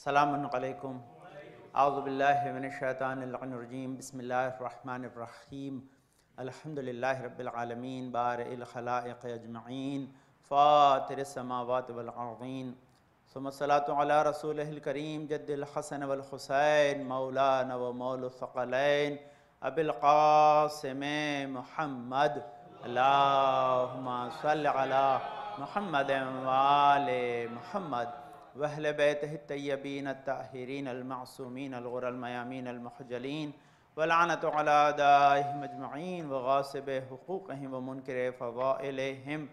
السلام علیکم اعوذ باللہ من الشیطان الرجیم بسم اللہ الرحمن الرحیم الحمدللہ رب العالمین بارئ الخلائق اجمعین فاطر السماوات والارضین ثم الصلاة علی رسولہ الکریم جد الحسن والحسین مولانا و مول الثقلین ابی القاسم محمد اللہم صل علی محمد وآل محمد وأهل بيته الطيبين الطاهرين المعصومين الغر الميامين المخجلين واللعنة على أعدائهم أجمعين وغاصب حقوقهم ومنكر فضائلهم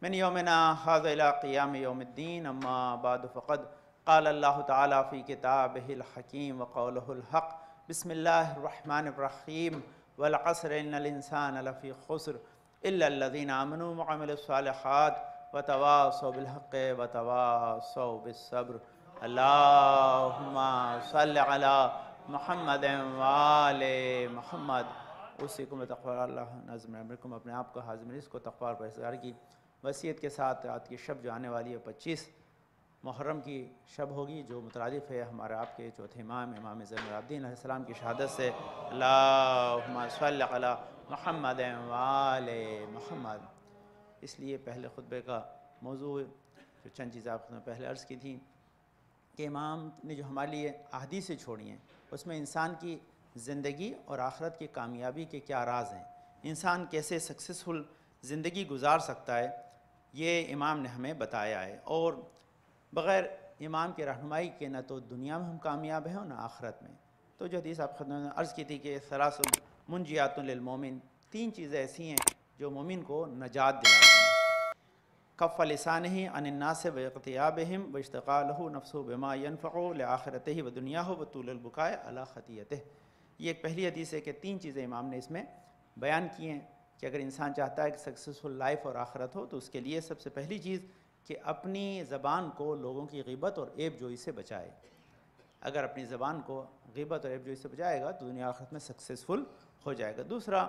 من يومنا هذا إلى قيام يوم الدين. أما بعد فقد قال الله تعالى في كتابه الحكيم وقوله الحق بسم الله الرحمن الرحيم والعصر إن الإنسان لفي خسر إلا الذين آمنوا وعملوا الصالحات وتواصوا بالحق وتواصوا بالصبر. اللہم صل علی محمد وآل محمد. اوصیکم بتقوی اللہ نظم امرکم. اپنے آپ کو حاضر اس کو تقوی اور پرہیزگاری کی وصیت کے ساتھ آج کی شب جو آنے والی ہے 25 محرم کی شب ہوگی، جو مترادف ہے ہمارے آپ کے چوتھے امام زین العابدین علیہ السلام کی شہادت سے. اللہم صل علی محمد وآل محمد. اس لیے پہلے خطبے کا موضوع جو چند چیزیں آپ نے پہلے عرض کی تھیں کہ امام نے جو ہمارے لیے احادیثیں چھوڑی ہیں اس میں انسان کی زندگی اور آخرت کی کامیابی کے کیا راز ہیں، انسان کیسے سکسیسفل زندگی گزار سکتا ہے، یہ امام نے ہمیں بتایا ہے. اور بغیر امام کی رہنمائی کے نہ تو دنیا میں ہم کامیاب ہیں اور نہ آخرت میں. تو جو حدیث آپ خدمت میں عرض کی تھی کہ ثلاث منجیات للمومن، 3 چیزیں ایسی ہیں جو مومن کو نجات دلاتی ہیں. کف لسانہ عن الناس واغتیابہم واشتغالہ نفسہ بما ینفعہ لآخرتہ ودنیاہ وطول البکاء علی خطیئتہ. یہ ایک پہلی حدیث ہے کہ 3 چیزیں امام نے اس میں بیان کی ہیں کہ اگر انسان چاہتا ہے کہ سکسیسفل لائف اور آخرت ہو تو اس کے لیے سب سے پہلی چیز کہ اپنی زبان کو لوگوں کی غیبت اور عیب جوئی سے بچائے. اگر اپنی زبان کو غیبت اور عیب جوئی سے بچائے گا تو دنیا آخرت میں سکسیسفل ہو جائے گا. دوسرا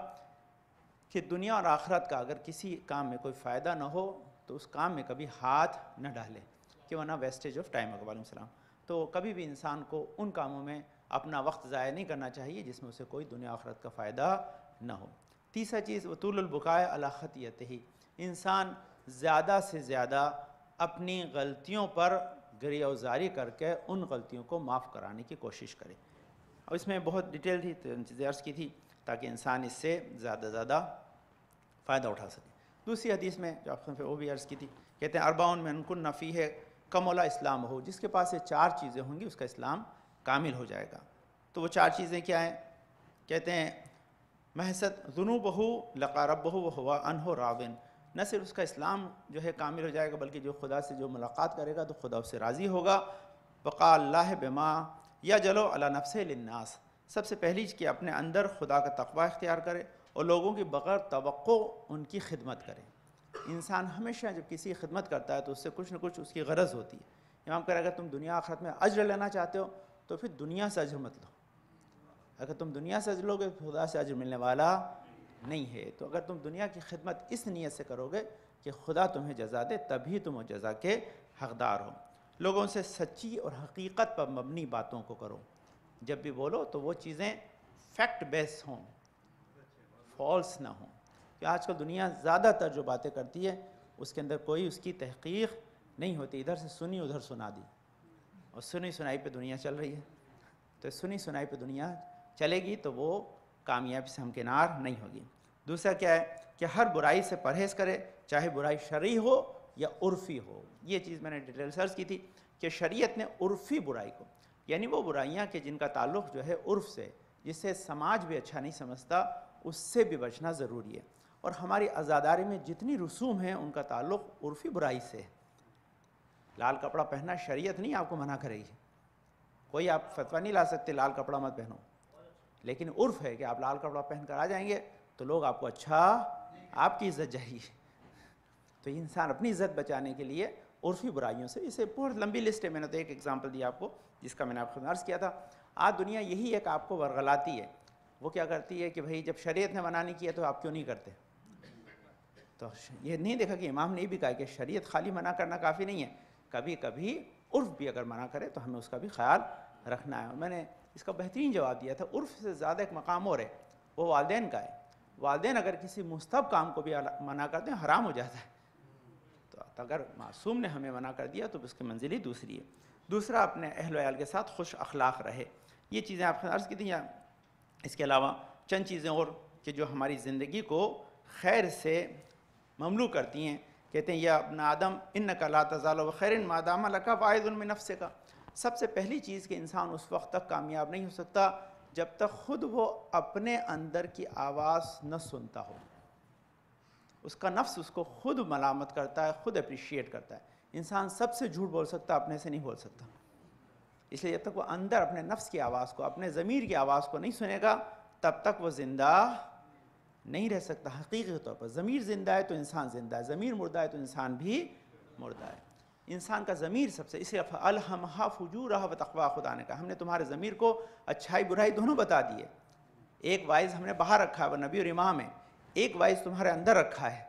کہ دنیا اور آخرت کا اگر کسی کام میں کوئی فائدہ نہ ہو تو اس کام میں کبھی ہاتھ نہ ڈالے کہ ورنہ ویسٹیج آف ٹائم. وعلیکم السلام. تو کبھی بھی انسان کو ان کاموں میں اپنا وقت ضائع نہیں کرنا چاہیے جس میں اسے کوئی دنیا آخرت کا فائدہ نہ ہو. تیسرا چیز وطول البکاء علی خطیئتہ، انسان زیادہ سے زیادہ اپنی غلطیوں پر گریہ وزاری کر کے ان غلطیوں کو معاف کرانے کی کوشش کرے. اور اس میں بہت ڈیٹیل تھی، چیزیں عرض کی تھی تاکہ انسان اس سے زیادہ فائدہ اٹھا سکے. دوسری حدیث میں جو آپ نے وہ بھی عرض کی تھی، کہتے ہیں اربعون من کن فیہ کمل اسلام ہو، جس کے پاس یہ 4 چیزیں ہوں گی اس کا اسلام کامل ہو جائے گا. تو وہ 4 چیزیں کیا ہیں؟ کہتے ہیں محست ذنوبہ لقا ربہ وہو عنہ راضٍ، نہ صرف اس کا اسلام جو ہے کامل ہو جائے گا بلکہ جو خدا سے جو ملاقات کرے گا تو خدا اس سے راضی ہوگا. بقاء اللہ بما یجلو علی نفسہ للناس، سب سے پہلی چیز کہ اپنے اندر خدا کا تقوی اختیار کرے اور لوگوں کی بغیر توقع ان کی خدمت کرے. انسان ہمیشہ جب کسی خدمت کرتا ہے تو اس سے کچھ نہ کچھ اس کی غرض ہوتی ہے. امام کہہ رہا اگر تم دنیا آخرت میں اجر لینا چاہتے ہو تو پھر دنیا سے اجر مت لو. اگر تم دنیا سے اجر لوگے تو خدا سے اجر ملنے والا نہیں ہے. تو اگر تم دنیا کی خدمت اس نیت سے کرو گے کہ خدا تمہیں جزا دے تبھی تم وہ جزا کے حقدار ہو. لوگوں سے سچی اور حقیقت پر مبنی باتوں کو کرو. جب بھی بولو تو وہ چیزیں فیکٹ بیس ہوں، فالس نہ ہوں. کہ آج کل دنیا زیادہ تر جو باتیں کرتی ہے اس کے اندر کوئی اس کی تحقیق نہیں ہوتی. ادھر سے سنی ادھر سنا دی اور سنی سنائی پہ دنیا چل رہی ہے. تو سنی سنائی پہ دنیا چلے گی تو وہ کامیابی سے ہمکنار نہیں ہوگی. دوسرا کیا ہے کہ ہر برائی سے پرہیز کرے، چاہے برائی شرعی ہو یا عرفی ہو. یہ چیز میں نے ڈیٹیل سرچ کی تھی کہ شریعت نے عرفی برائی کو، یعنی وہ برائیاں کہ جن کا تعلق جو ہے عرف سے، جس سے سماج بھی اچھا نہیں سمجھتا، اس سے بھی بچنا ضروری ہے. اور ہماری عزاداری میں جتنی رسوم ہیں ان کا تعلق عرفی برائی سے ہے. لال کپڑا پہننا شریعت نہیں آپ کو منع کرے گی، کوئی آپ فتویٰ نہیں لا سکتے لال کپڑا مت پہنو، لیکن عرف ہے کہ آپ لال کپڑا پہن کر آ جائیں گے تو لوگ آپ کو اچھا، آپ کی عزت جائے گی. تو انسان اپنی عزت بچانے کے لیے عرفی برائیوں سے، اسے بہت لمبی لسٹ ہے. میں نے تو ایک ایگزامپل دیا آپ کو جس کا میں نے آپ کو عرض کیا تھا. آج دنیا یہی ایک آپ کو ورغلاتی ہے. وہ کیا کرتی ہے کہ بھئی جب شریعت نے منع نہیں کیا تو آپ کیوں نہیں کرتے؟ تو یہ نہیں دیکھا کہ امام نے بھی کہا کہ شریعت خالی منع کرنا کافی نہیں ہے، کبھی کبھی عرف بھی اگر منع کرے تو ہمیں اس کا بھی خیال رکھنا ہے. میں نے اس کا بہترین جواب دیا تھا. عرف سے زیادہ ایک مقام اور ہے، وہ والدین کا ہے. والدین اگر کسی مستحب کام کو بھی منع کرتے ہیں حرام ہو جاتا ہے. تو اگر معصوم نے ہمیں منع کر دیا تو اس کی منزل ہی دوسری ہے. دوسرا، اپنے اہل و عیال کے ساتھ خوش اخلاق رہے. یہ چیزیں آپ نے عرض کی تھیں. یا اس کے علاوہ چند چیزیں اور کہ جو ہماری زندگی کو خیر سے مملو کرتی ہیں. کہتے ہیں یا ابن آدم انک لا تزال بخیر ما دام لک واعظ من نفسک. سب سے پہلی چیز کہ انسان اس وقت تک کامیاب نہیں ہو سکتا جب تک خود وہ اپنے اندر کی آواز نہ سنتا ہو. اس کا نفس اس کو خود ملامت کرتا ہے، خود اپریشیٹ کرتا ہے. انسان سب سے جھوٹ بول سکتا، اپنے سے نہیں بول سکتا. اس لیے جب تک وہ اندر اپنے نفس کی آواز کو، اپنے ضمیر کی آواز کو نہیں سنے گا تب تک وہ زندہ نہیں رہ سکتا. حقیقی طور پر ضمیر زندہ ہے تو انسان زندہ ہے، ضمیر مردہ ہے تو انسان بھی مردہ ہے. انسان کا ضمیر سب سے، اسے الہمہا فجورہا وتقواہا، خدا نے کہا ہم نے تمہارے ضمیر کو اچھائی برائی دونوں بتا دی ہے. ایک وائز ہم نے باہر رکھا ہے، وہ نبی اور امام ہے. ایک وائز تمہارے اندر رکھا ہے،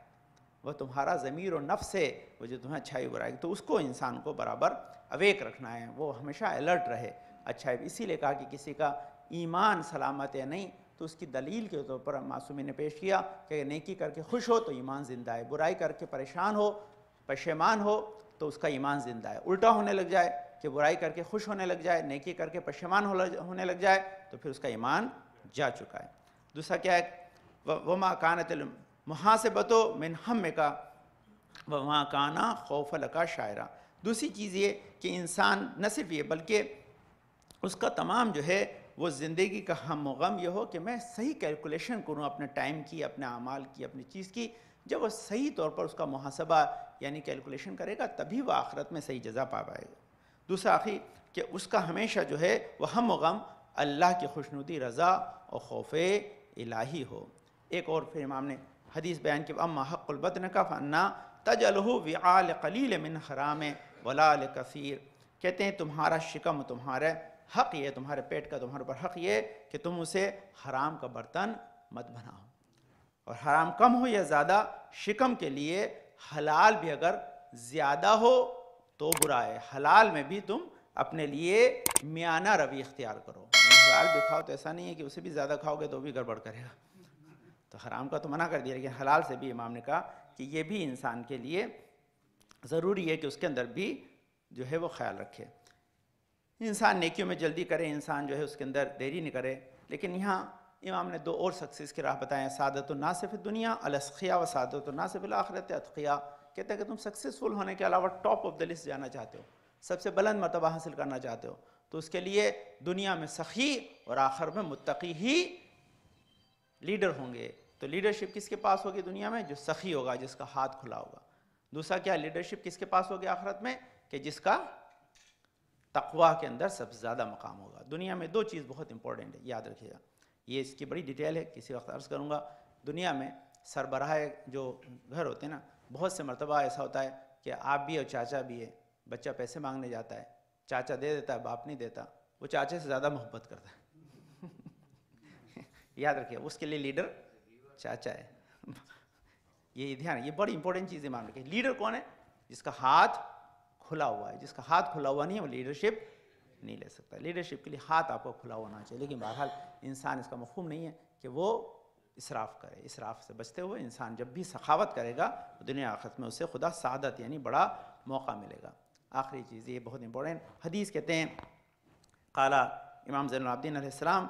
وہ تمہارا ضمیر اور نفس ہے، وہ جو تمہیں اچھائی برائی. تو اس کو انسان کو برابر اویک رکھنا ہے، وہ ہمیشہ الرٹ رہے اچھائی. اسی لیے کہا کہ کسی کا ایمان سلامت ہے نہیں تو اس کی دلیل کے طور پر معصومی نے پیش کیا کہ نیکی کر کے خوش ہو تو ایمان زندہ ہے، برائی کر کے پریشان ہو، پشیمان ہو تو اس کا ایمان زندہ ہے. الٹا ہونے لگ جائے کہ برائی کر کے خوش ہونے لگ جائے، نیکی کر کے پشیمان ہونے لگ جائے تو پھر اس کا ایمان جا چکا ہے. دوسرا کیا ہے؟ وما کانت المحاسبۃ من ہمک وما کان خوف لک شاعرہ. دوسری چیز یہ کہ انسان نہ صرف یہ بلکہ اس کا تمام جو ہے وہ زندگی کا ہم و غم یہ ہو کہ میں صحیح کیلکولیشن کروں اپنے ٹائم کی، اپنے اعمال کی، اپنی چیز کی. جب وہ صحیح طور پر اس کا محاسبہ یعنی کیلکولیشن کرے گا تبھی وہ آخرت میں صحیح جزا پا پائے گا. دوسرا آخری کہ اس کا ہمیشہ جو ہے وہ ہم و غم اللہ کی خوشنودی، رضا اور خوف الہی ہو. ایک اور پھر امام نے حدیث بیان کی اما حق البطن کا فانا تجلہ وعاء لقلیل من حرام ولا لکثیر. کہتے ہیں تمہارا شکم، تمہارا حق یہ، تمہارے پیٹ کا تمہارے پر حق یہ کہ تم اسے حرام کا برتن مت بناؤ. اور حرام کم ہو یا زیادہ، شکم کے لیے حلال بھی اگر زیادہ ہو تو برا ہے. حلال میں بھی تم اپنے لیے میانہ روی اختیار کرو. حلال بھی کھاؤ تو ایسا نہیں ہے کہ اسے بھی زیادہ کھاؤ گے تو بھی گڑبڑ کرے گا. تو حرام کا تو منع کر دیا، لیکن حلال سے بھی امام نے کہا کہ یہ بھی انسان کے لیے ضروری ہے کہ اس کے اندر بھی جو ہے وہ خیال رکھے. انسان نیکیوں میں جلدی کرے، انسان جو ہے اس کے اندر دیری نہیں کرے. لیکن یہاں امام نے دو اور سکسیس کی راہ بتائیں. سعادت الناس فی الدنیا الاسقیاء و سعادت الناس فی الآخرۃ اتقیاء. کہتے ہیں کہ تم سکسیسفل ہونے کے علاوہ ٹاپ آف دا لسٹ جانا چاہتے ہو، سب سے بلند مرتبہ حاصل کرنا چاہتے ہو تو اس کے لیے دنیا میں سخی اور آخر میں متقی ہی لیڈر ہوں گے. تو لیڈرشپ کس کے پاس ہوگی دنیا میں؟ جو سخی ہوگا، جس کا ہاتھ کھلا ہوگا. دوسرا کیا لیڈرشپ کس کے پاس ہوگی آخرت میں؟ کہ جس کا تقویٰ کے اندر سب سے زیادہ مقام ہوگا. دنیا میں دو چیز بہت امپورٹنٹ ہے، یاد رکھیے گا. یہ اس کی بڑی ڈیٹیل ہے، کسی وقت عرض کروں گا. دنیا میں سربراہ جو گھر ہوتے ہیں نا، بہت سے مرتبہ ایسا ہوتا ہے کہ آپ بھی اور چاچا بھی ہے. بچہ پیسے مانگنے جاتا ہے، چاچا دے دیتا ہے، باپ نہیں دیتا. وہ چاچے سے زیادہ محبت کرتا ہے. یاد رکھیے اس کے لیے لیڈر چاچا ہے. یہ دھیان، یہ بڑی امپورٹنٹ چیز ہے. مان رکھیے لیڈر کون ہے؟ جس کا ہاتھ کھلا ہوا ہے. جس کا ہاتھ کھلا ہوا نہیں ہے وہ لیڈرشپ نہیں لے سکتا. لیڈرشپ کے لیے ہاتھ آپ کو کھلا ہونا چاہیے. لیکن بہرحال انسان اس کا مفہوم نہیں ہے کہ وہ اسراف کرے. اسراف سے بچتے ہوئے انسان جب بھی سخاوت کرے گا دنیا آخرت میں اسے خدا سعادت یعنی بڑا موقع ملے گا. آخری چیز یہ بہت امپورٹنٹ حدیث کہتے ہیں، قال امام زین العابدین علیہ السلام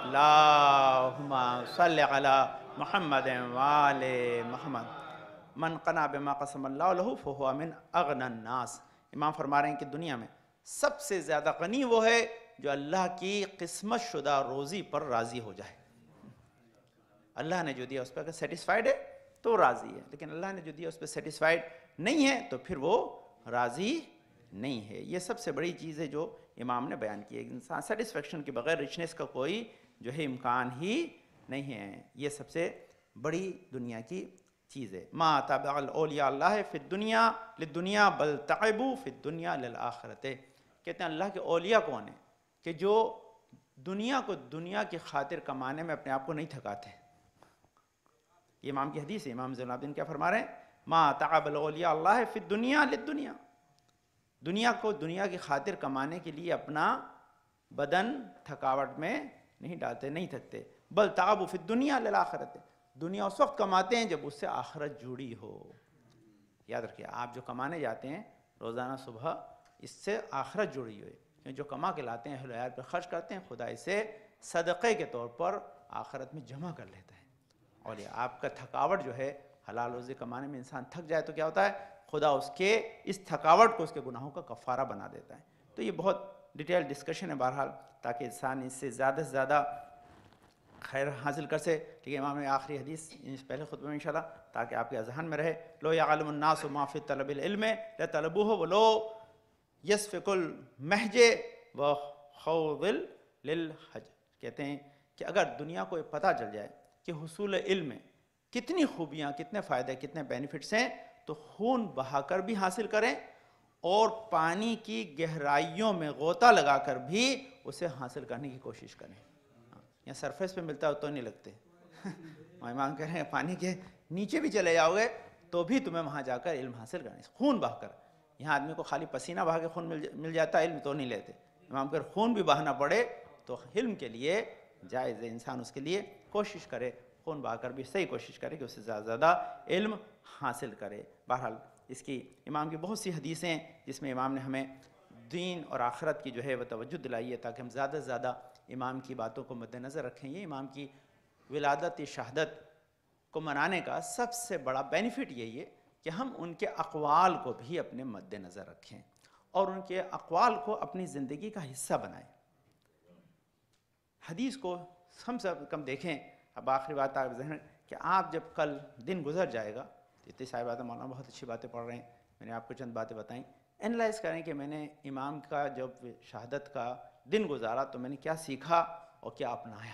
اللہم صلی علی محمد وآل محمد من قنع بما قسم اللہ لہ فہو من اغنى الناس. امام فرما رہے ہیں کہ دنیا میں سب سے زیادہ غنی وہ ہے جو اللہ کی قسمت شدہ روزی پر راضی ہو جائے. اللہ نے جو دیا اس پہ سیٹسفائیڈ ہے تو راضی ہے، لیکن اللہ نے جو دیا اس پہ سیٹسفائیڈ نہیں ہے تو پھر وہ راضی نہیں ہے. یہ سب سے بڑی چیز ہے جو امام نے بیان کی ہے. انسان سیٹسفیکشن کے بغیر رچنس کا کوئی جو ہے امکان ہی نہیں ہے. یہ سب سے بڑی دنیا کی چیز ہے. ما تابع الاولیاء اللہ فی الدنیا للدنیا بل تعبوا فی الدنیا للآخرت. کہتے ہیں اللہ کے اولیاء کون ہیں کہ جو دنیا کو دنیا کی خاطر کمانے میں اپنے آپ کو نہیں تھکاتے. یہ امام کی حدیث ہے. امام زین العابدین کیا فرما رہے ہیں؟ ما تعب الاولیاء اللہ فی الدنیا للدنیا. دنیا کو دنیا کی خاطر کمانے کے لیے اپنا بدن تھکاوٹ میں نہیں ڈالتے، نہیں تھکتے، بل تعبوا فی الدنیا للآخرت، دنیا اس وقت کماتے ہیں جب اس سے آخرت جڑی ہو۔ یاد رکھیے، آپ جو کمانے جاتے ہیں روزانہ صبح، اس سے آخرت جڑی ہوئی، کیونکہ جو کما کے لاتے ہیں اہل عیال پہ خرچ کرتے ہیں، خدا اسے صدقے کے طور پر آخرت میں جمع کر لیتا ہے۔ اور یہ آپ کا تھکاوٹ جو ہے، حلال روزی کمانے میں انسان تھک جائے تو کیا ہوتا ہے، خدا اس کے اس تھکاوٹ کو اس کے گناہوں کا کفارہ بنا دیتا ہے۔ تو یہ بہت ڈیٹیل ڈسکشن ہے بہرحال، تاکہ انسان اس سے زیادہ سے زیادہ خیر حاصل کر سے۔ ٹھیک ہے، امام نے آخری حدیث اس پہلے خطبے میں انشاءاللہ، تاکہ آپ کے اذہان میں رہے، لو یعلم الناس ما فی طلب العلم لطلبوه ولو یسفک المحج وخوض للحج۔ کہتے ہیں کہ اگر دنیا کو پتہ چل جائے کہ حصول علم میں کتنی خوبیاں، کتنے فائدے، کتنے بینیفٹس ہیں، تو خون بہا کر بھی حاصل کریں اور پانی کی گہرائیوں میں غوطہ لگا کر بھی اسے حاصل کرنے کی کوشش کریں۔ یا سرفیس پہ ملتا ہے تو نہیں لگتے، امام کہہ رہے ہیں پانی کے نیچے بھی چلے جاؤ گے تو بھی تمہیں وہاں جا کر علم حاصل کرنا ہے، خون بہا کر۔ یہاں آدمی کو خالی پسینہ بہا کے خون مل جاتا ہے، علم تو نہیں لیتے۔ امام کہہ رہے خون بھی بہانا پڑے تو علم کے لیے جائز ہے، انسان اس کے لیے کوشش کرے، خون بہا کر بھی صحیح کوشش کرے کہ اس سے زیادہ زیادہ علم حاصل کرے۔ بہرحال اس کی امام کی بہت سی حدیثیں ہیں جس میں امام نے ہمیں دین اور آخرت کی جو ہے وہ توجہ دلائی ہے، تاکہ ہم زیادہ سے زیادہ امام کی باتوں کو مد نظر رکھیں۔ یہ امام کی ولادت شہادت کو منانے کا سب سے بڑا بینیفٹ یہی ہے کہ ہم ان کے اقوال کو بھی اپنے مد نظر رکھیں اور ان کے اقوال کو اپنی زندگی کا حصہ بنائیں۔ حدیث کو ہم سب کم دیکھیں۔ اب آخری بات آپ ذہن کہ آپ جب کل دن گزر جائے گا، اتنی ساری باتیں، مولانا بہت اچھی باتیں پڑھ رہے ہیں، میں نے آپ کو چند باتیں بتائیں، انالائز کریں کہ میں نے امام کا جب شہادت کا دن گزارا تو میں نے کیا سیکھا اور کیا اپنایا۔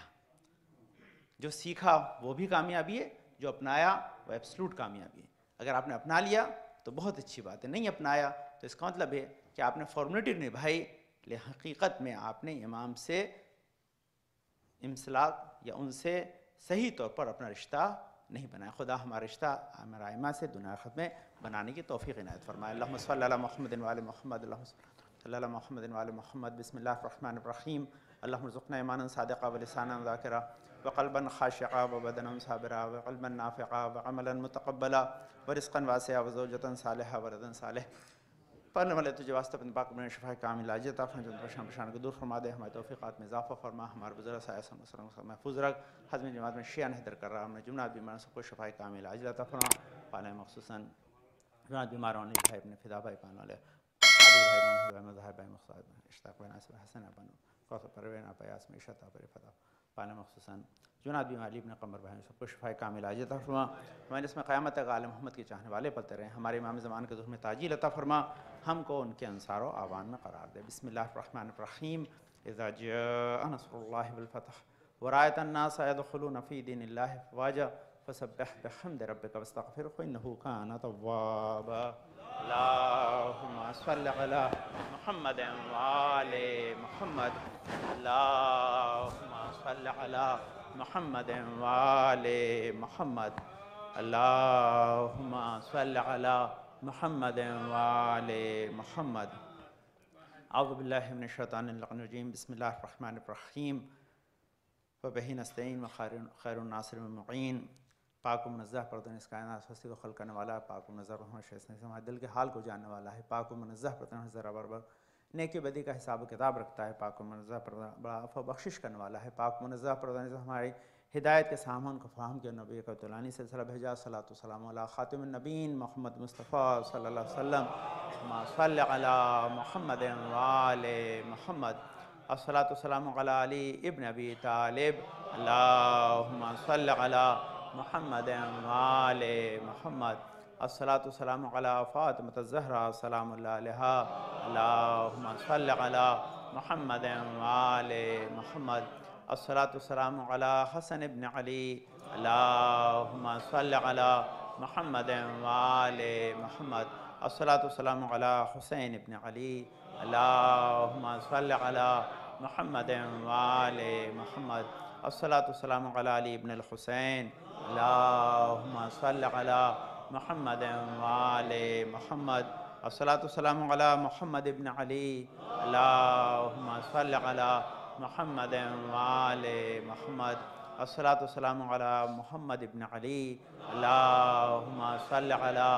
جو سیکھا وہ بھی کامیابی ہے، جو اپنایا وہ ایبسلوٹ کامیابی ہے۔ اگر آپ نے اپنا لیا تو بہت اچھی بات ہے، نہیں اپنایا تو اس کا مطلب ہے کہ آپ نے فارمیلٹی نبھائی، لیکن حقیقت میں آپ نے امام سے انسلاک یا ان سے صحیح طور پر اپنا رشتہ نہیں بنایا۔ خدا ہمارا رشتہ ہمارا ائمہ سے دنیا آخرت میں بنانے کی توفیق عنایت فرمائے۔ اللہم صلی علی محمد و آل محمد، اللہم صلی علی محمد و آل محمد۔ بسم اللہ الرحمن الرحیم۔ اللہم ارزقنا ایمانا صادقا ولسانا ذاکرا وقلبا خاشعا وبدنا صابرا وقلبا نافعا وعملا متقبلا ورزقا واسعا وزوجتا صالحا وردا صالح۔ پڑھنے والے تجھے واسطہ اپنے پاک میں شفا کامل عاجل عطا فرما، جو پریشان پریشان کو دور فرما دے، ہمارے توفیقات میں اضافہ فرما، ہمارے بزرگ سایہ محفوظ رکھ، ہضم جماعت میں شیعہ حیدر کر رہا، ہم نے جملہ بیماروں سب کو شفا کامل عاجل عطا فرما، پانے مخصوصاً جماعت بیماروں نے بھائی اپنے فدا بھائی پانے والے عابد بھائی محمد مظاہر بھائی مخصوص اشتاق بھائی ناصر حسن بنو کوثر پروین پیاس میں عشاء پر فدا پانے مخصوصاً جناب بیماری ابن قمر بھائی سب کو شفا کامل عاجل عطا فرما، ہمارے اس میں قیامت تک آل محمد کے چاہنے والے پلتے رہیں، ہمارے امام زمان کے ظہور میں تاجیل عطا فرما، ہم کو ان کے انصار و اعوان میں قرار دے۔ بسم اللہ الرحمن الرحیم۔ اذا جاء نصر اللہ والفتح ورأيت الناس يدخلون في دين الله افواجا فسبح بحمد ربك واستغفره انه كان توابا۔ اللهم صل على محمد وآل محمد، اللهم صل على محمد وآل محمد، اللهم صل على محمد وآل محمد۔ اعوذ باللہ من الشیطان الرجیم، بسم اللہ الرحمن الرحیم، وبہ نستعین وخیر الناصر والمعین۔ پاک و منزہ پردن اس کائنات ہستی کو خلق کرنے والا ہے، پاک و منزہ رحمت شیطان سے ہمارے دل کے حال کو جاننے والا ہے، پاک و منزہ پردن ذرا برابر نیکی بدی کا حساب و کتاب رکھتا ہے، پاک و منزہ پردن بڑا عفو بخشش کرنے والا ہے، پاک و منزہ پردن سے ہماری ہدایت کے سامان کو فراہم کیا، نبی کا طولانی سلسلہ بھیجا، صلاۃ والسلام علی خاتم النبیین محمد مصطفیٰ صلی اللہ علیہ وسلم، اللہم صلی علی محمد وآل محمد، الصلاۃ والسلام علی علی ابن ابی طالب، اللہم صلی علی محمد وآل محمد، الصلاۃ والسلام علی فاطمۃ الزہرا سلام اللہ علیہا، اللہم صلی علی محمد وآل محمد، الصلاۃ والسلام علی حسن ابن علی، اللہم صلی علی محمد وآل محمد، الصلاۃ والسلام علی حسین ابن علی، اللہم صلی علی محمد وآل محمد، الصلاۃ والسلام علی علی ابن الحسین، اللہم صلی علی محمد وآل محمد، الصلاۃ والسلام علی محمد ابن علی اللہم صل علی محمد وآل محمد الصلاۃ والسلام علی محمد ابن علی اللہم صل علی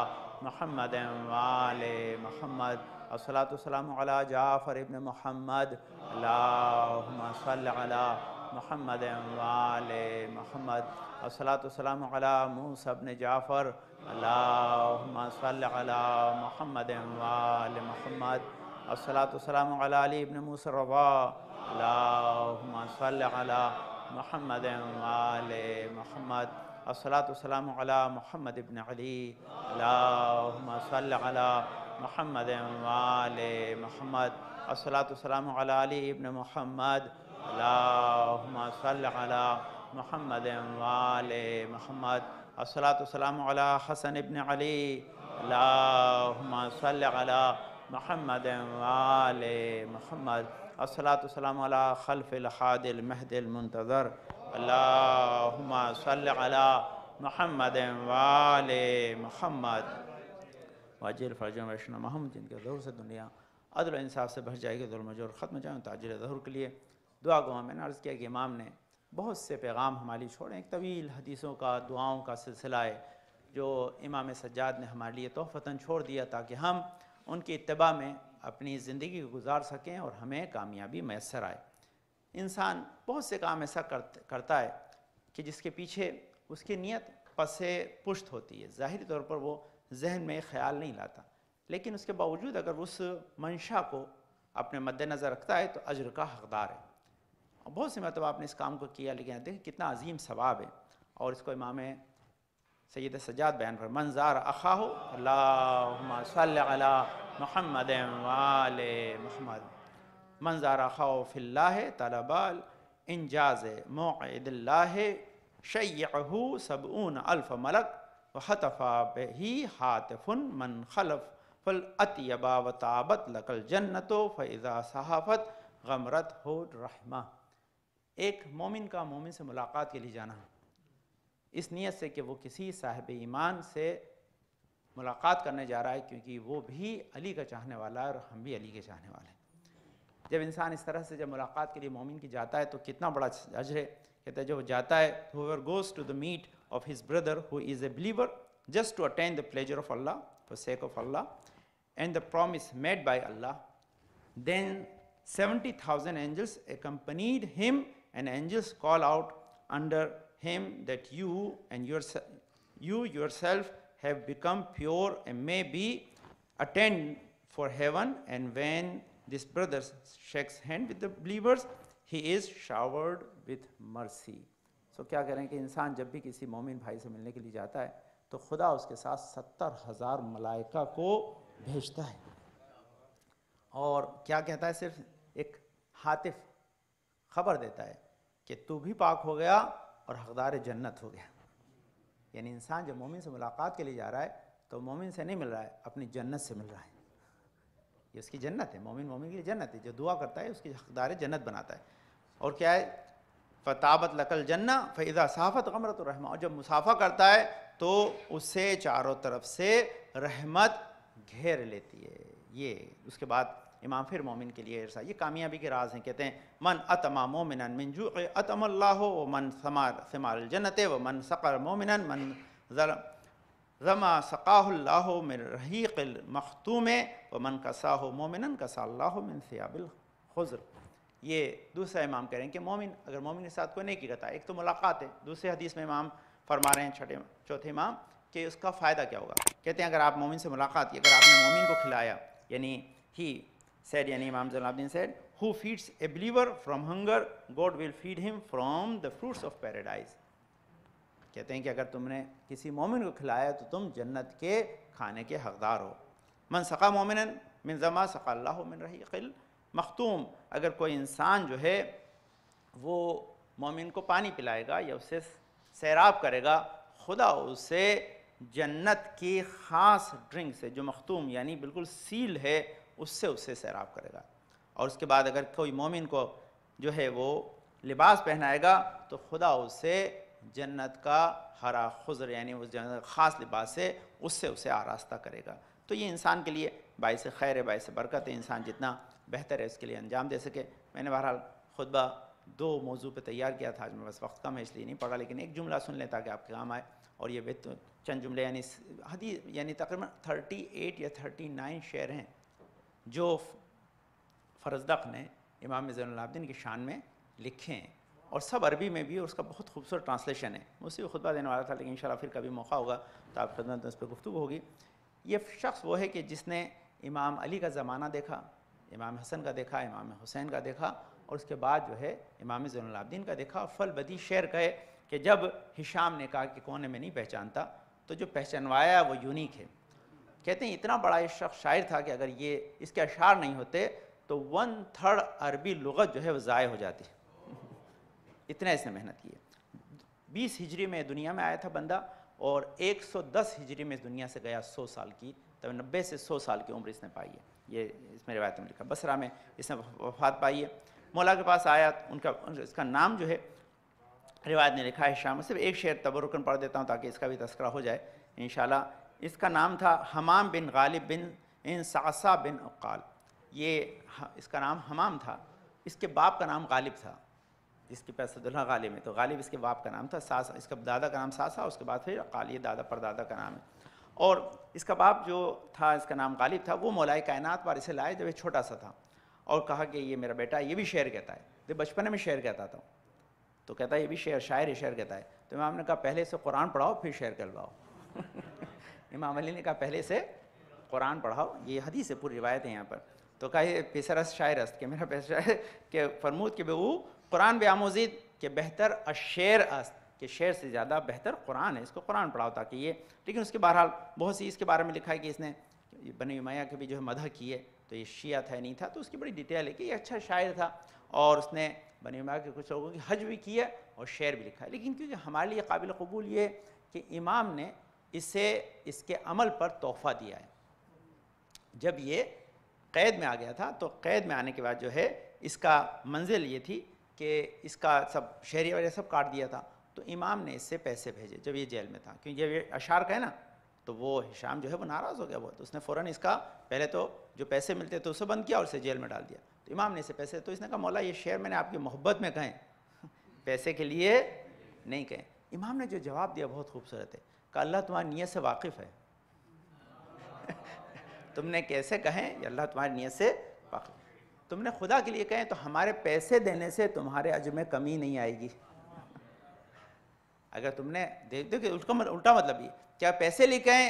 محمد وآل محمد الصلاۃ والسلام علی جعفر ابن محمد اللہم صل علی محمد وآل محمد الصلاۃ والسلام علی موسیٰ ابن جعفر اللہم صل علی محمد وآل محمد الصلاۃ والسلام علی علی ابن موسیٰ الرضا اللہم صل علی محمد وآل محمد الصلاۃ والسلام علی محمد ابن علی اللہم صل علی محمد وآل محمد الصلاۃ والسلام علی علی ابن محمد اللہم صل علی محمد وآل محمد الصلاۃ والسلام علی حسن ابن علی اللہم صل علی محمد وآل محمد الصلاۃ والسلام علی خلف الحاد المہد المنتظر اللہم صل علی محمد وآل محمد واجل فرجم وشنمہم، جن کے ظہور سے دنیا عدل و انصاف سے بھر جائے گی، ظلم و جور ختم جائیں تاجر ظہور کے لیے دعا گو۔ میں نے عرض کیا کہ امام نے بہت سے پیغام ہمارے لیے چھوڑے، ایک طویل حدیثوں کا دعاؤں کا سلسلہ ہے جو امام سجاد نے ہمارے لیے تحفتاً چھوڑ دیا تاکہ ہم ان کی اتباع میں اپنی زندگی کو گزار سکیں اور ہمیں کامیابی میسر آئے۔ انسان بہت سے کام ایسا کرتا ہے کہ جس کے پیچھے اس کی نیت پس پشت ہوتی ہے، ظاہری طور پر وہ ذہن میں خیال نہیں لاتا، لیکن اس کے باوجود اگر اس منشا کو اپنے مد نظر رکھتا ہے تو اجر کا حقدار ہے۔ بہت سے مرتبہ آپ نے اس کام کو کیا، لیکن دیکھیں کتنا عظیم ثواب ہے، اور اس کو امام سید سجاد بیان کر من زار اخاہ اللہم صل علی محمد وآل محمد من زار اخاہ فی اللہ طلب انجاز موعد اللہ شیعہ 70,000 ملک وحتفا بہی حاتف من خلف فالاطیبا وطابت لک الجنت فاذا صحافت غمرت ہو رحمہ۔ ایک مومن کا مومن سے ملاقات کے لیے جانا، اس نیت سے کہ وہ کسی صاحب ایمان سے ملاقات کرنے جا رہا ہے، کیونکہ وہ بھی علی کا چاہنے والا ہے اور ہم بھی علی کے چاہنے والے ہیں۔ جب انسان اس طرح سے جب ملاقات کے لیے مومن کی جاتا ہے تو کتنا بڑا اجر ہے۔ کہتا ہے جب وہ جاتا ہے whoever goes to the meet of his brother who is a believer just to attain the pleasure of Allah for sake of Allah and the promise made by Allah, then 70,000 angels accompanied him, and angels call out under him that you yourself have become pure and may be attained for heaven. And when this brother shakes hand with the believers, he is showered with mercy. So کیا کہہ رہے ہیں کہ انسان جب بھی کسی مومن بھائی سے ملنے کے لیے جاتا ہے تو خدا اس کے ساتھ 70,000 ملائکہ کو بھیجتا ہے، اور کیا کہتا ہے؟ صرف ایک حاطف خبر دیتا ہے کہ تو بھی پاک ہو گیا اور حقدار جنت ہو گیا۔ یعنی انسان جب مومن سے ملاقات کے لیے جا رہا ہے تو مومن سے نہیں مل رہا ہے، اپنی جنت سے مل رہا ہے۔ یہ اس کی جنت ہے، مومن مومن کے لیے جنت ہے، جو دعا کرتا ہے اس کی حقدار جنت بناتا ہے۔ اور کیا ہے؟ فطابت لک الجنہ فاذا صحافت غمرت الرحمہ، اور جب مسافہ کرتا ہے تو اسے چاروں طرف سے رحمت گھیر لیتی ہے۔ یہ اس کے بعد امام پھر مومن کے لیے ارشاد، یہ کامیابی کے راز ہیں۔ کہتے ہیں من اتما مومنا من جوع اتم اللہ ومن ثمار الجنت ومن سقر مومنا من ظما سقاہ اللہ من رحیق المختوم ومن کساہ مومنا کسا اللہ من ثیاب الخضر۔ یہ دوسرا امام کہہ رہے ہیں کہ مومن اگر مومن کے ساتھ کوئی نیکی کرتا ہے، ایک تو ملاقات ہے، دوسرے حدیث میں امام فرما رہے ہیں چوتھے امام کہ اس کا فائدہ کیا ہوگا۔ کہتے ہیں اگر آپ مومن سے ملاقات کی، اگر آپ نے مومن کو کھلایا، یعنی ہی said, یعنی امام زین العابدین said, who feeds a believer from hunger, God will feed him from the fruits of paradise۔ کہتے ہیں کہ اگر تم نے کسی مومن کو کھلایا تو تم جنت کے کھانے کے حقدار ہو۔ من سقا مومنا من ظما سقا اللہ من رحیق المختوم، اگر کوئی انسان جو ہے وہ مومن کو پانی پلائے گا یا اسے سیراب کرے گا، خدا اسے جنت کی خاص ڈرنک سے، جو مختوم یعنی بالکل سیل ہے، اس سے اسے سیراب کرے گا۔ اور اس کے بعد اگر کوئی مومن کو جو ہے وہ لباس پہنائے گا تو خدا اسے جنت کا ہرا خضر یعنی اس جنت خاص لباس سے اسے آراستہ کرے گا۔ تو یہ انسان کے لیے باعث خیر ہے، باعث برکت ہے، انسان جتنا بہتر ہے اس کے لیے انجام دے سکے۔ میں نے بہرحال خطبہ 2 موضوع پہ تیار کیا تھا، آج میں بس وقت کم ہے اس لیے نہیں پڑھا، لیکن ایک جملہ سن لیں تاکہ آپ کے کام آئے۔ اور یہ چند جملے یعنی حدیث یعنی تقریباً 38 یا 39 شعر ہیں جو فرزدق نے امام زین العابدین کی شان میں لکھے ہیں، اور سب عربی میں بھی، اور اس کا بہت خوبصورت ٹرانسلیشن ہے۔ مجھ سے خطبہ دینے والا تھا، لیکن انشاءاللہ پھر کبھی موقع ہوگا تو آپ خدمت میں اس پہ گفتگو ہوگی۔ یہ شخص وہ ہے کہ جس نے امام علی کا زمانہ دیکھا، امام حسن کا دیکھا، امام حسین کا دیکھا، اور اس کے بعد جو ہے امام زین العابدین کا دیکھا۔ فل بدی شعر کہے کہ جب ہشام نے کہا کہ کون ہے میں نہیں پہچانتا، تو جو پہچانوایا وہ یونیک ہے۔ کہتے ہیں اتنا بڑا یہ شخص شاعر تھا کہ اگر یہ اس کے اشعار نہیں ہوتے تو 1/3 عربی لغت جو ہے وہ ضائع ہو جاتی، اتنا اس نے محنت کی ہے۔ 20 ہجری میں دنیا میں آیا تھا بندہ، اور 110 ہجری میں دنیا سے گیا 100 سال کی، تو 90 سے 100 سال کی عمر اس نے پائی ہے۔ یہ اس میں روایت میں لکھا، بصرہ میں اس نے وفات پائی ہے۔ مولا کے پاس آیا، اس کا نام جو ہے روایت نے لکھا ہے شام، صرف ایک شعر تبرکن پڑھ دیتا ہوں تاکہ اس کا بھی تذکرہ ہو جائے انشاءاللہ۔ اس کا نام تھا حمام بن غالب بن صعصع بن عقال۔ اس کا نام حمام تھا، اس کے باپ کا نام غالب تھا، جس کے پاس عبداللہ غالب ہے، تو غالب اس کے باپ کا نام تھا، اس کا دادا کا نام صعصع، اس کے بعد پھر عقال، یہ دادا پر دادا کا نام ہے۔ اور اس کا باپ جو تھا، اس کا نام غالب تھا، وہ مولائے کائنات پر اسے لائے جب یہ چھوٹا سا تھا، اور کہا کہ یہ میرا بیٹا یہ بھی شعر کہتا ہے، تو بچپنے میں شعر کہتا تھا، تو کہتا ہے یہ بھی شاعر کہتا ہے۔ تو امام نے کہا پہلے سے قرآن پڑھاؤ پھر شعر کہلواؤ۔ امام علی نے کہا پہلے سے قرآن پڑھاؤ، یہ حدیث ہے، پوری روایت ہے یہاں پر۔ تو کہا یہ پیسرس شاعر است کہ میرا پیسر شاعر کہ فرمود کہ وہ قرآن بے آموزید کہ بہتر الشعر است، کہ شعر سے زیادہ بہتر قرآن ہے، اس کو قرآن پڑھاؤ تاکہ یہ۔ لیکن اس کے بہرحال بہت سی اس کے بارے میں لکھا ہے کہ اس نے بنی امیہ کے بھی جو ہے مدح کی ہے، تو یہ شیعہ تھا نہیں تھا، تو اس کی بڑی ڈیٹیل ہے کہ یہ اچھا شاعر تھا، اور اس نے بنی امیہ کے کچھ لوگوں کی حج بھی کی ہے اور شعر بھی لکھا ہے۔ لیکن کیونکہ ہمارے لیے قابل قبول یہ ہے کہ امام نے اسے اس کے عمل پر تحفہ دیا ہے۔ جب یہ قید میں آ گیا تھا، تو قید میں آنے کے بعد جو ہے اس کا منزل یہ تھی کہ اس کا سب شہری وغیرہ سب کاٹ دیا تھا، تو امام نے اس سے پیسے بھیجے جب یہ جیل میں تھا، کیونکہ جب یہ اشعار کا ہے نا، تو وہ ہشام جو ہے وہ ناراض ہو گیا بہت، اس نے فوراً اس کا پہلے تو جو پیسے ملتے تو اسے بند کیا اور اسے جیل میں ڈال دیا۔ تو امام نے اسے پیسے، تو اس نے کہا مولا یہ شعر میں نے آپ کی محبت میں کہیں، پیسے کے لیے نہیں کہیں۔ امام نے جو جواب دیا بہت خوبصورت ہے، کہ اللہ تمہاری نیت سے واقف ہے، تم نے کیسے کہیں یہ اللہ تمہاری نیت سے واقف، تم نے خدا کے لیے کہیں تو ہمارے پیسے دینے سے تمہارے اجر میں کمی نہیں آئے گی۔ اگر تم نے دیکھیں الٹا مطلب یہ کیا پیسے لے کہیں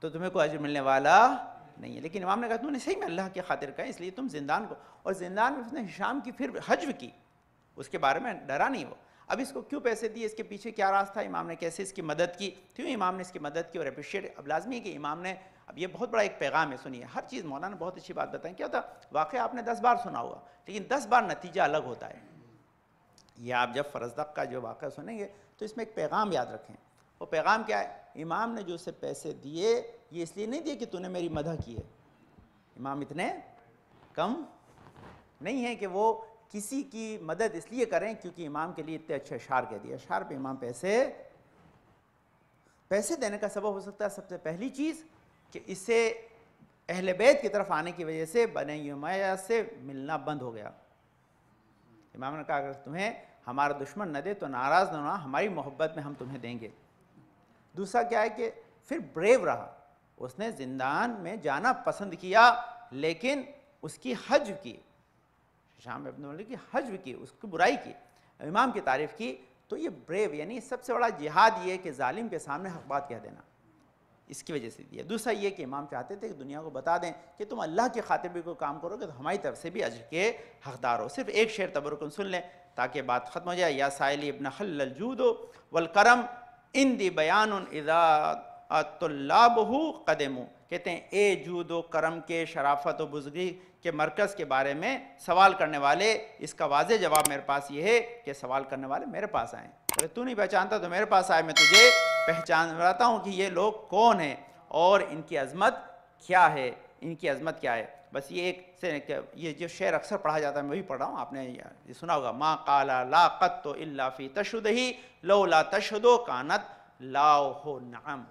تو تمہیں کوئی اجر ملنے والا نہیں ہے، لیکن امام نے کہا تم نے صحیح میں اللہ کی خاطر کہیں، اس لیے تم زندان کو، اور زندان میں اس نے ہشام کی پھر حجو کی، اس کے بارے میں ڈرا نہیں وہ۔ اب اس کو کیوں پیسے دیے، اس کے پیچھے کیا راز تھا، امام نے کیسے اس کی مدد کی، کیوں امام نے اس کی مدد کی اور اپریشیٹ۔ اب لازمی ہے کہ امام نے، اب یہ بہت بڑا ایک پیغام ہے، سنیے، ہر چیز مولانا نے بہت اچھی بات بتائیں، کیا ہوتا واقعہ آپ نے 10 بار سنا ہوگا، لیکن 10 بار نتیجہ الگ ہوتا ہے۔ یہ آپ جب فرزدق کا جو واقعہ سنیں گے تو اس میں ایک پیغام یاد رکھیں، وہ پیغام کیا ہے، امام نے جو اسے پیسے دیے یہ اس لیے نہیں دیے کہ تو نے میری مدح کی ہے، امام اتنے کم نہیں ہیں کہ وہ کسی کی مدد اس لیے کریں کیونکہ امام کے لیے اتنے اچھے اشعار کہہ دیے، اشعار پہ امام پیسے دینے کا سبب ہو سکتا ہے سب سے پہلی چیز کہ اسے اہل بیت کی طرف آنے کی وجہ سے بنی امیہ سے ملنا بند ہو گیا۔ امام نے کہا اگر تمہیں ہمارا دشمن نہ دے تو ناراض نہ ہونا، ہماری محبت میں ہم تمہیں دیں گے۔ دوسرا کیا ہے کہ پھر بریو رہا، اس نے زندان میں جانا پسند کیا، لیکن اس کی حج کی، شام ابن ملک کی حج کی، اس کی برائی کی، امام کی تعریف کی، تو یہ بریو یعنی سب سے بڑا جہاد یہ ہے کہ ظالم کے سامنے حق بات کہہ دینا، اس کی وجہ سے دیا۔ دوسرا یہ کہ امام چاہتے تھے کہ دنیا کو بتا دیں کہ تم اللہ کی خاطر بھی کوئی کام کرو گے تو ہماری طرف سے بھی اجر کے حقدار ہو۔ صرف ایک شعر تبرکن سن لیں تاکہ بات ختم ہو جائے۔ یا سائلی ابن خل الجود والکرم اندی بیان اذا طلابہ قدموا، کہتے ہیں اے جود و کرم کے، شرافت و بزرگی کے مرکز کے بارے میں سوال کرنے والے، اس کا واضح جواب میرے پاس یہ ہے کہ سوال کرنے والے میرے پاس آئیں، اگر تو نہیں پہچانتا تو میرے پاس آئے، میں تجھے پہچان بتاتا ہوں کہ یہ لوگ کون ہیں اور ان کی عظمت کیا ہے، ان کی عظمت کیا ہے۔ بس یہ ایک سے یہ جو شعر اکثر پڑھا جاتا ہے میں وہی پڑھ رہا ہوں، آپ نے یہ سنا ہوگا، ما قال لا قط الا فی تشہدہ لولا تشہدو کانت لاہ نعم،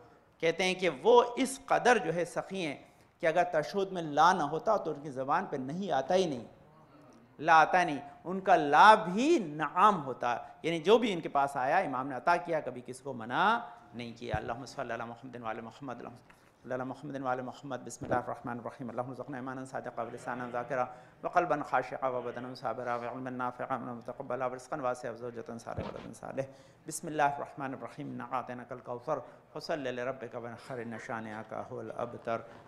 کہتے ہیں کہ وہ اس قدر جو ہے سخی ہیں کہ اگر تشہد میں لا نہ ہوتا تو ان کی زبان پہ نہیں آتا ہی نہیں، لا آتا نہیں، ان کا لا بھی نعام ہوتا، یعنی جو بھی ان کے پاس آیا امام نے عطا کیا، کبھی کسی کو منع نہیں کیا۔ اللہم صلی علی محمد وعلی محمد، اللہم صلی علی محمد وعلی محمد۔ بسم اللہ الرحمن الرحیم۔ اللہم ارزقنا ایمانا صادقا ولسانا ذاکرا وقلبا خاشعا وبدنا صابرا وعلما نافعا متقبلا ورزقا واسعا وزوجة صالحة ولدا صالح۔ بسم اللہ الرحمن الرحیم۔ انا اعطیناک الکوثر فصل لربک وانحر ان شانئک هو الابتر۔